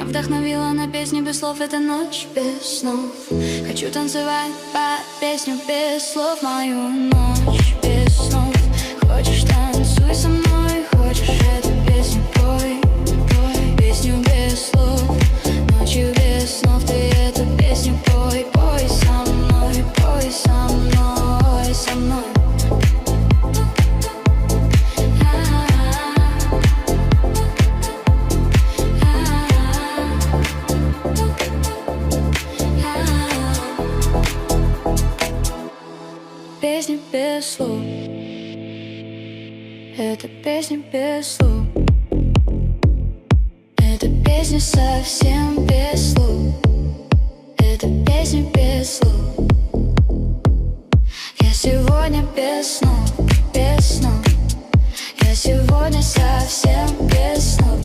вдохновила на песни без слов. Это ночь без снов. Хочу танцевать под песню без слов. Мою ночь без снов. Хочешь, танцуй со мной. Хочешь, эту песню пой, пой. Песню без слов. Ночью без снов. Ты эту песню пой, пой со мной. Пой со мной, со мной. Песня без слов. Это песня без слов. Это песня совсем без слов. Это песня без слов. Я сегодня без снов, без снов. Я сегодня совсем без снов.